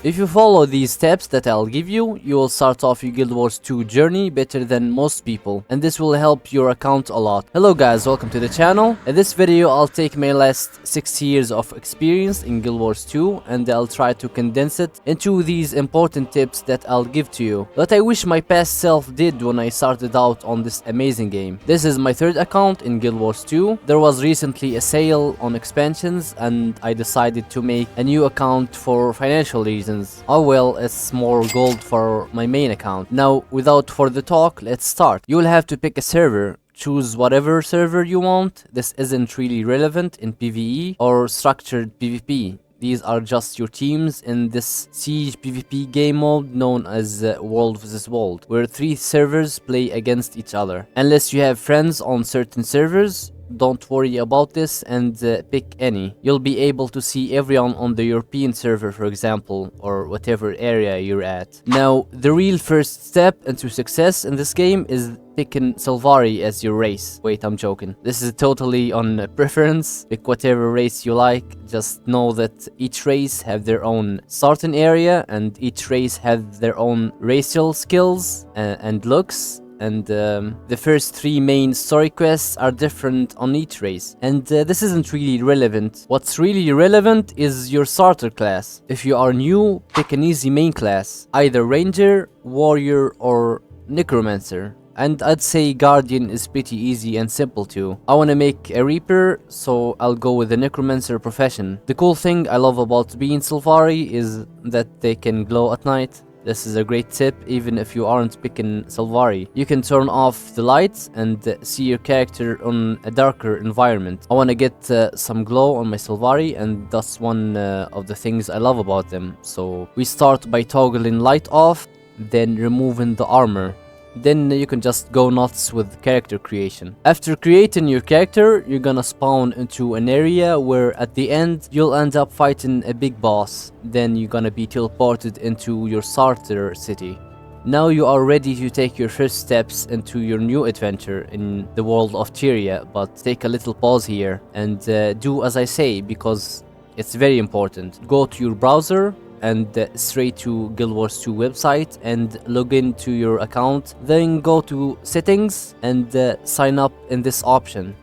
If you follow these steps that I'll give you, you will start off your Guild Wars 2 journey better than most people, and this will help your account a lot. Hello guys, welcome to the channel. In this video I'll take my last 6 years of experience in Guild Wars 2 and I'll try to condense it into these important tips that I'll give to you, that I wish my past self did when I started out on this amazing game. This is my third account in Guild Wars 2. There was recently a sale on expansions and I decided to make a new account for financial reasons. Oh well, it's more gold for my main account. Now, without further talk, let's start. You will have to pick a server. Choose whatever server you want. This isn't really relevant in PvE or structured PvP. These are just your teams in this siege PvP game mode known as World vs World, where 3 servers play against each other. Unless you have friends on certain servers, don't worry about this and pick any. You'll be able to see everyone on the European server, for example, or whatever area you're at. Now, the real first step into success in this game is picking Sylvari as your race. Wait, I'm joking. This is totally on preference. Pick whatever race you like. Just know that each race have their own starting area and each race have their own racial skills and looks. And the first 3 main story quests are different on each race. And this isn't really relevant. What's really relevant is your starter class. If you are new, pick an easy main class. Either Ranger, Warrior or Necromancer. And I'd say Guardian is pretty easy and simple too. I wanna make a Reaper, so I'll go with the Necromancer profession. The cool thing I love about being Sylvari is that they can glow at night. This is a great tip even if you aren't picking Sylvari. You can turn off the lights and see your character on a darker environment. I wanna get some glow on my Sylvari and that's one of the things I love about them. So we start by toggling light off, then removing the armor. Then you can just go nuts with character creation. After creating your character, you're gonna spawn into an area where at the end you'll end up fighting a big boss. Then you're gonna be teleported into your starter city. Now you are ready to take your first steps into your new adventure in the world of Tyria, but take a little pause here and do as I say because it's very important. Go to your browser and straight to Guild Wars 2 website and log into your account. Then go to settings and sign up in this option.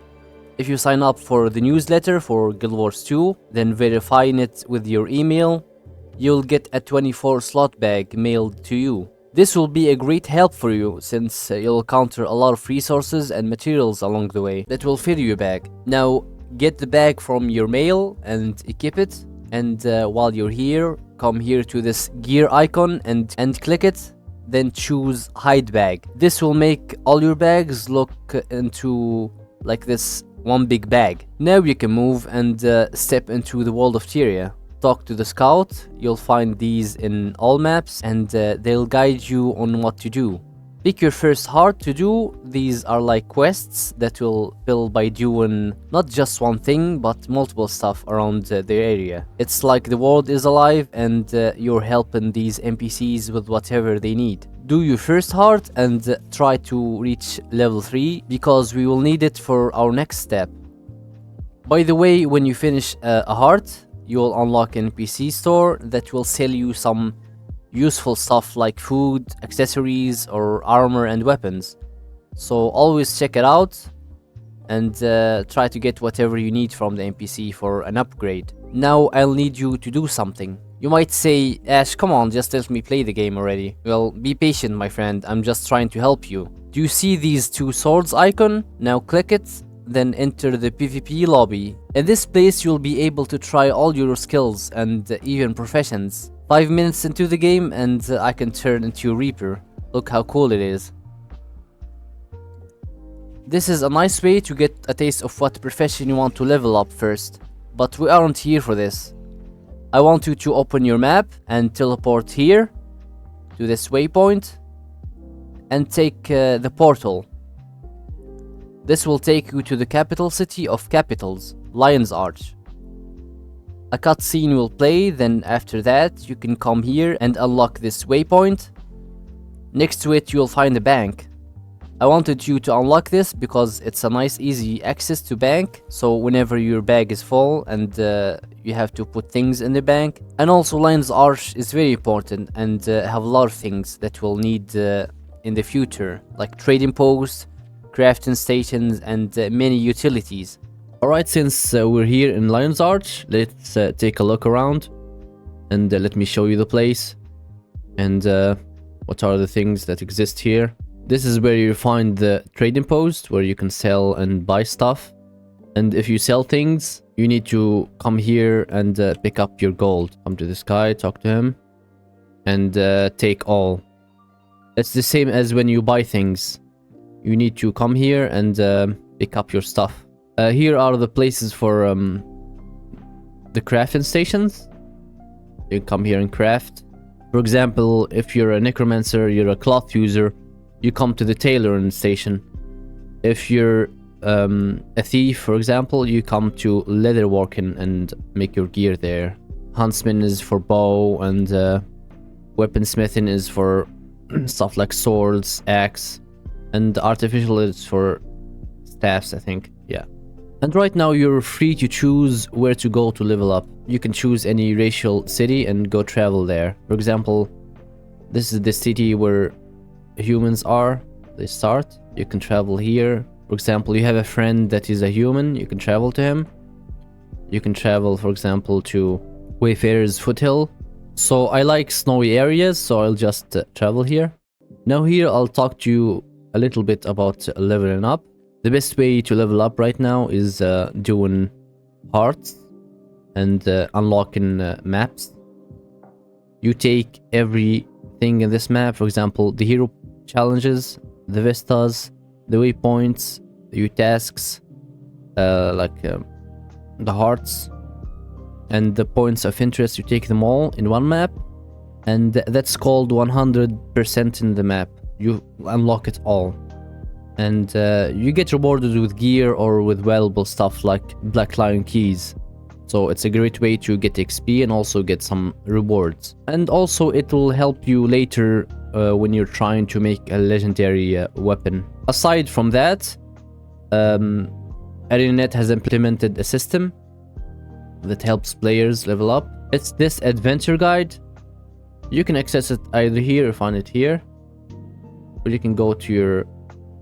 If you sign up for the newsletter for Guild Wars 2, then verifying it with your email, you'll get a 24 slot bag mailed to you. This will be a great help for you since you'll encounter a lot of resources and materials along the way that will fill your bag. Now get the bag from your mail and equip it, and while you're here, come here to this gear icon and click it, then choose hide bag. This will make all your bags look into like this one big bag. Now you can move and step into the world of Tyria. Talk to the scout. You'll find these in all maps and they'll guide you on what to do. Pick your first heart to do. These are like quests that will fill by doing not just one thing but multiple stuff around the area. It's like the world is alive and you're helping these NPCs with whatever they need. Do your first heart and try to reach level 3 because we will need it for our next step. By the way, when you finish a heart, you'll unlock an NPC store that will sell you some useful stuff like food, accessories or armor and weapons. So always check it out and try to get whatever you need from the NPC for an upgrade. Now I'll need you to do something. You might say, Ash, come on, just let me play the game already. Well, be patient my friend, I'm just trying to help you. Do you see these 2 swords icon? Now click it, then enter the PvP lobby. In this place you'll be able to try all your skills and even professions. 5 minutes into the game and I can turn into a Reaper. Look how cool it is. This is a nice way to get a taste of what profession you want to level up first. But we aren't here for this. I want you to open your map and teleport here to this waypoint and take the portal. This will take you to the capital city of capitals, Lion's Arch. A cutscene will play, then after that you can come here and unlock this waypoint. Next to it you'll find a bank. I wanted you to unlock this because it's a nice easy access to bank, so whenever your bag is full and you have to put things in the bank. And also Lion's Arch is very important and have a lot of things that we'll need in the future, like trading posts, crafting stations, and many utilities. Alright, since we're here in Lion's Arch, let's take a look around and let me show you the place and what are the things that exist here. This is where you find the trading post where you can sell and buy stuff. And if you sell things, you need to come here and pick up your gold. Come to this guy, talk to him, and take all. It's the same as when you buy things. You need to come here and pick up your stuff. Here are the places for the crafting stations. You can come here and craft. For example, if you're a necromancer, you're a cloth user, you come to the tailoring station. If you're a thief, for example, you come to leatherworking and make your gear there. Huntsman is for bow, and weaponsmithing is for stuff like swords, axe, and artificial is for staffs, I think. Yeah. And right now you're free to choose where to go to level up. You can choose any racial city and go travel there. For example, this is the city where humans are. They start. You can travel here. For example, you have a friend that is a human, you can travel to him. You can travel, for example, to Wayfarer's Foothill. So I like snowy areas, so I'll just travel here. Now here I'll talk to you a little bit about leveling up. The best way to level up right now is doing hearts and unlocking maps. You take everything in this map, for example, the hero challenges, the vistas, the waypoints, your tasks, the hearts, and the points of interest. You take them all in one map, and that's called 100% in the map. You unlock it all, and you get rewarded with gear or with valuable stuff like Black Lion keys. So it's a great way to get XP and also get some rewards. And also it will help you later when you're trying to make a legendary weapon. Aside from that, REVENANT has implemented a system that helps players level up. It's this adventure guide. You can access it either here or find it here, or you can go to your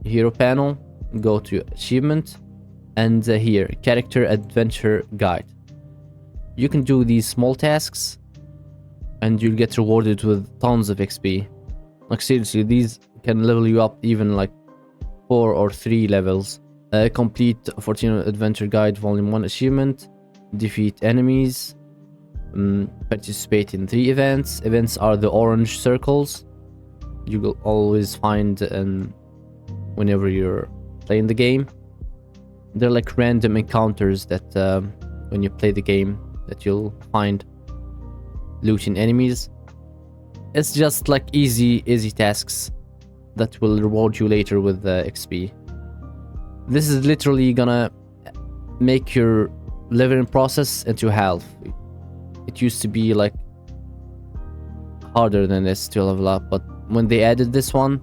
hero panel, go to achievement, and here, character adventure guide. You can do these small tasks and you'll get rewarded with tons of XP. Like seriously, these can level you up even like 4 or 3 levels. Complete 14 adventure guide volume 1 achievement, defeat enemies, participate in 3 events. Events are the orange circles you will always find whenever you're playing the game. They're like random encounters that when you play the game that you'll find looting enemies. It's just like easy tasks that will reward you later with XP. This is literally gonna make your leveling process into half. It used to be like harder than this to level up, but when they added this one,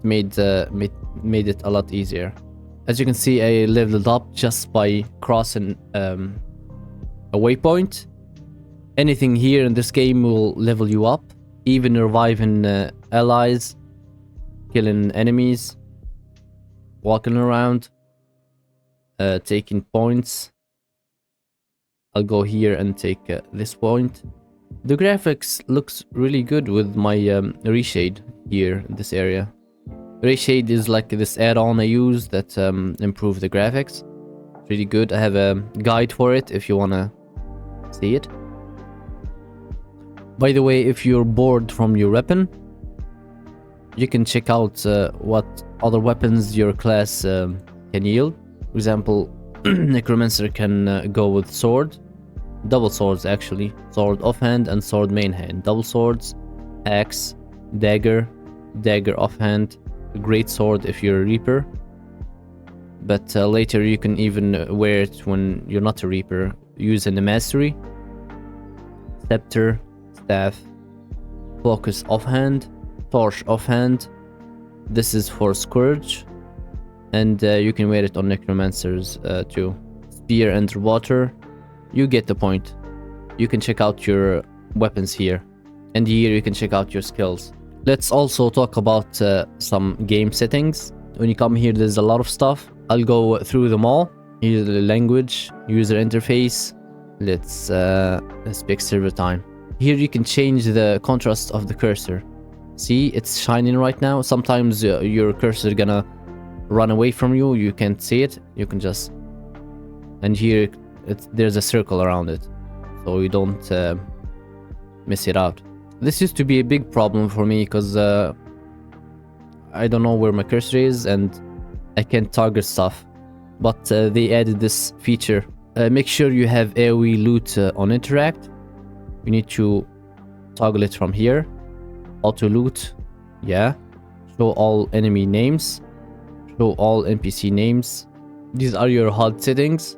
made it a lot easier. As you can see, I leveled up just by crossing a waypoint. Anything here in this game will level you up, even reviving allies, killing enemies, walking around, taking points. I'll go here and take this point. The graphics looks really good with my reshade here in this area. Reshade is like this add-on I use that improves the graphics. Really good. I have a guide for it if you wanna see it. By the way, if you're bored from your weapon, you can check out what other weapons your class can yield. For example, Necromancer can go with sword, double swords actually, sword offhand and sword main hand, double swords, axe, dagger, dagger offhand, great sword if you're a reaper. But later you can even wear it when you're not a reaper, using the mastery, scepter, staff, focus offhand, torch offhand, This is for Scourge, and you can wear it on Necromancers too. Spear underwater. You get the point. You can check out your weapons here, and here you can check out your skills. Let's also talk about some game settings. When you come here, there's a lot of stuff. I'll go through them all. Here's the language, user interface. Let's pick server time. Here you can change the contrast of the cursor. See, it's shining right now. Sometimes your cursor gonna run away from you. You can't see it. You can just... And here, there's a circle around it, so you don't miss it out. This used to be a big problem for me because I don't know where my cursor is and I can't target stuff. But they added this feature. Make sure you have AoE loot on interact. You need to toggle it from here. Auto loot, yeah. Show all enemy names. Show all NPC names. These are your HUD settings.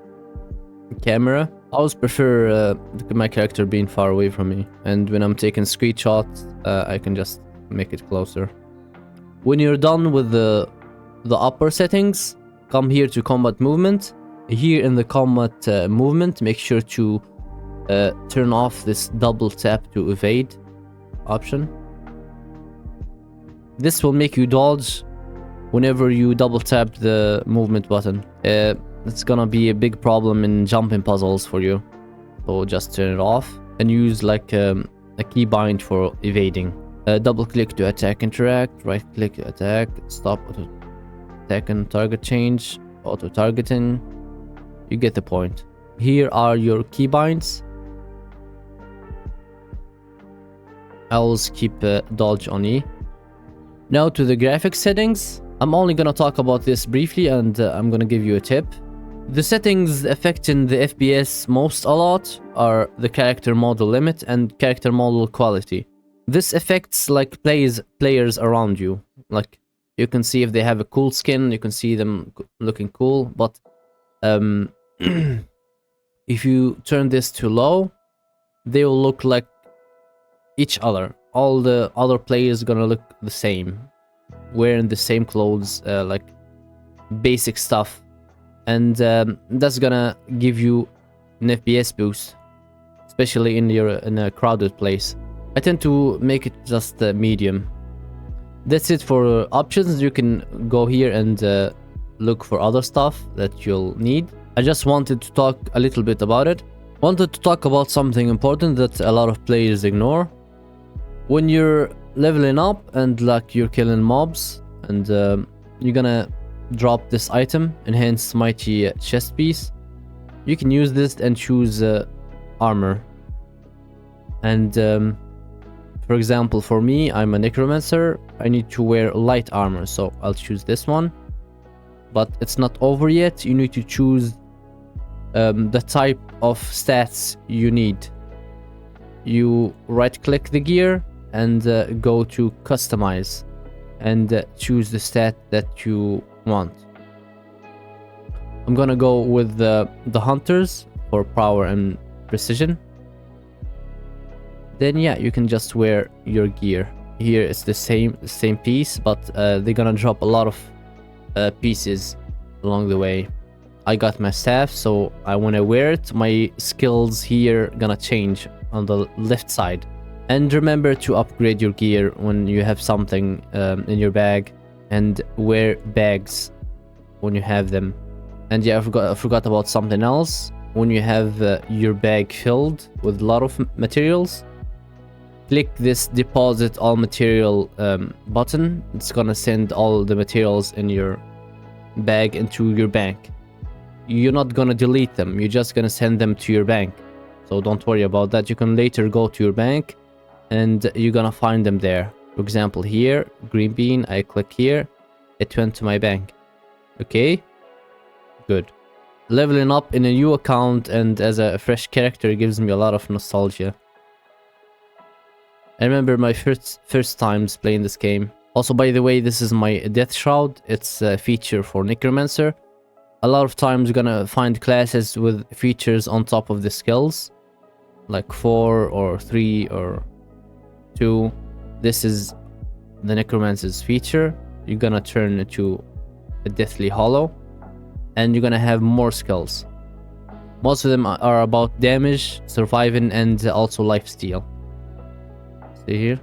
Camera. I always prefer my character being far away from me, and when I'm taking screenshots, I can just make it closer. When you're done with the upper settings, come here to combat movement. Here in the combat movement, make sure to turn off this double tap to evade option. This will make you dodge whenever you double tap the movement button. It's gonna be a big problem in jumping puzzles for you, so just turn it off and use like a keybind for evading. Double click to attack interact, right click to attack, stop auto attack and target change, auto targeting. You get the point. Here are your keybinds. I always keep dodge on E. Now to the graphics settings. I'm only gonna talk about this briefly, and I'm gonna give you a tip. The settings affecting the FPS most a lot are the character model limit and character model quality. This affects like players around you. Like you can see if they have a cool skin, you can see them looking cool, but if you turn this to low, they will look like each other. All the other players gonna look the same, wearing the same clothes, like basic stuff, and that's gonna give you an FPS boost, especially in a crowded place. I tend to make it just medium. That's it for options. You can go here and look for other stuff that you'll need. I just wanted to talk a little bit about it. Wanted to talk about something important that a lot of players ignore. When you're leveling up and like you're killing mobs, and you're gonna drop this item, enhanced mighty chest piece, you can use this and choose armor. And for example, for me, I'm a necromancer. I need to wear light armor, so I'll choose this one. But it's not over yet. You need to choose the type of stats you need. You right click the gear and go to customize and choose the stat that you want. I'm gonna go with the hunters for power and precision. Then yeah, you can just wear your gear. Here it's the same piece, but they're gonna drop a lot of pieces along the way. I got my staff, so when I wear it, my skills here gonna change on the left side. And remember to upgrade your gear when you have something in your bag, and wear bags when you have them. And yeah, I forgot about something else. When you have your bag filled with a lot of materials, click this deposit all material button. It's gonna send all the materials in your bag into your bank. You're not gonna delete them, you're just gonna send them to your bank, so don't worry about that. You can later go to your bank and you're gonna find them there. For example, here, green bean, I click here, it went to my bank. Okay, good. Leveling up in a new account and as a fresh character gives me a lot of nostalgia. I remember my first times playing this game. Also, by the way, this is my death shroud. It's a feature for Necromancer. A lot of times you're gonna find classes with features on top of the skills, like 4 or 3 or 2. This is the Necromancer's feature. you're gonna turn into a deathly hollow, and you're gonna have more skills. Most of them are about damage, surviving, and also lifesteal. See here?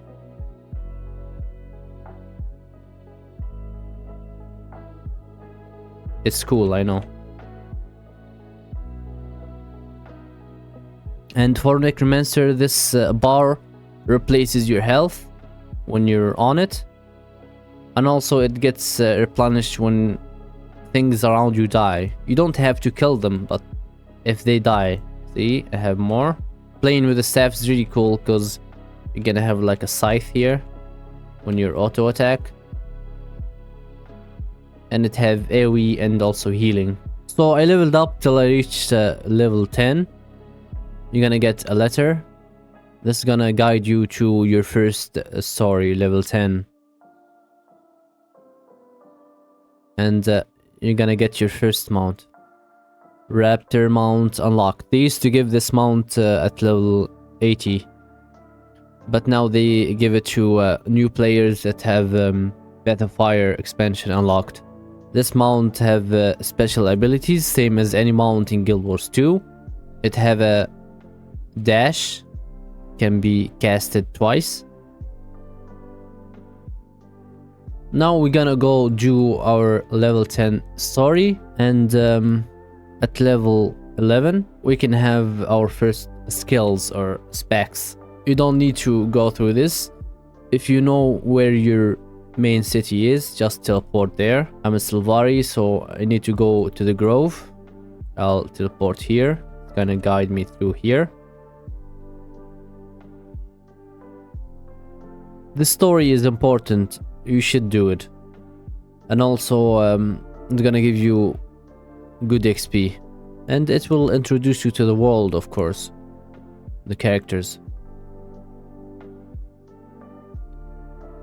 It's cool, I know. And for Necromancer, this bar replaces your health when you're on it. And also it gets replenished when things around you die. You don't have to kill them, but if they die. See, I have more. Playing with the staff is really cool because you're gonna have like a scythe here when you're auto attack. And it have AoE and also healing. So I leveled up till I reached level 10. You're gonna get a letter. This is gonna guide you to your first story, level 10. And you're gonna get your first mount. Raptor mount unlocked. They used to give this mount at level 80. But now they give it to new players that have Breath of Fire expansion unlocked. This mount have special abilities, same as any mount in Guild Wars 2. It have a dash, can be casted twice. Now we're gonna go do our level 10 story, and at level 11 we can have our first skills or specs. You don't need to go through this. If you know where your main city is, just teleport there. I'm in Silvari, so I need to go to the Grove. I'll teleport here. It's gonna guide me through here. The story is important. You should do it. And also it's gonna give you good XP, and it will introduce you to the world, of course, the characters.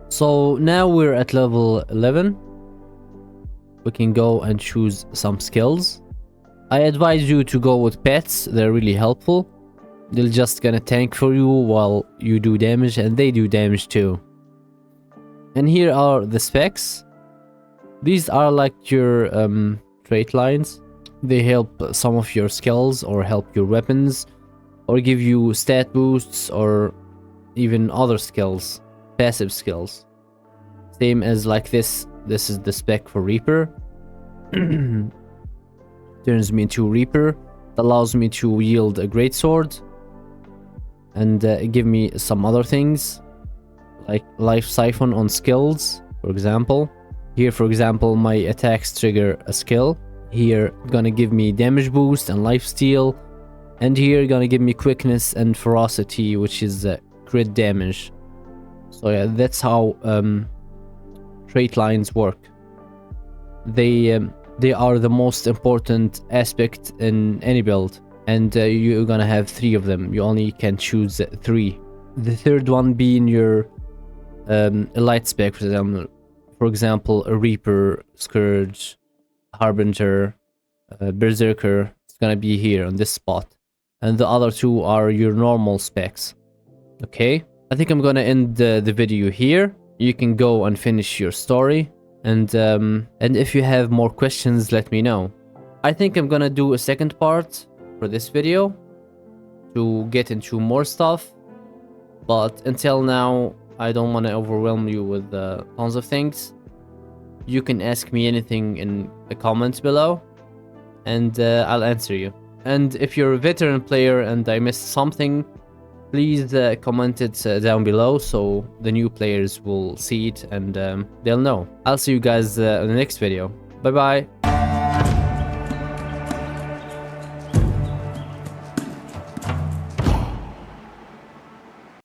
So now we're at level 11. We can go and choose some skills. I advise you to go with pets. They're really helpful. They're just gonna tank for you while you do damage, and they do damage too. And here are the specs. These are like your trait lines. They help some of your skills or help your weapons or give you stat boosts or even other skills, passive skills. Same as like this. This is the spec for Reaper. Turns me into Reaper. It allows me to wield a greatsword and give me some other things like life siphon on skills, for example. Here, for example, my attacks trigger a skill. Here, gonna give me damage boost and lifesteal. And here, gonna give me quickness and ferocity, which is crit damage. So yeah, that's how trait lines work. They are the most important aspect in any build, and you're gonna have 3 of them. You only can choose 3. The third one being your elite spec, for example, a Reaper, Scourge, Harbinger, Berserker. It's gonna be here on this spot, and the other 2 are your normal specs. Okay, I think I'm gonna end the video here. You can go and finish your story, and if you have more questions, let me know. I think I'm gonna do a second part for this video to get into more stuff, but until now I don't want to overwhelm you with tons of things. You can ask me anything in the comments below, and I'll answer you. And if you're a veteran player and I missed something, please comment it down below so the new players will see it and they'll know. I'll see you guys in the next video. Bye bye.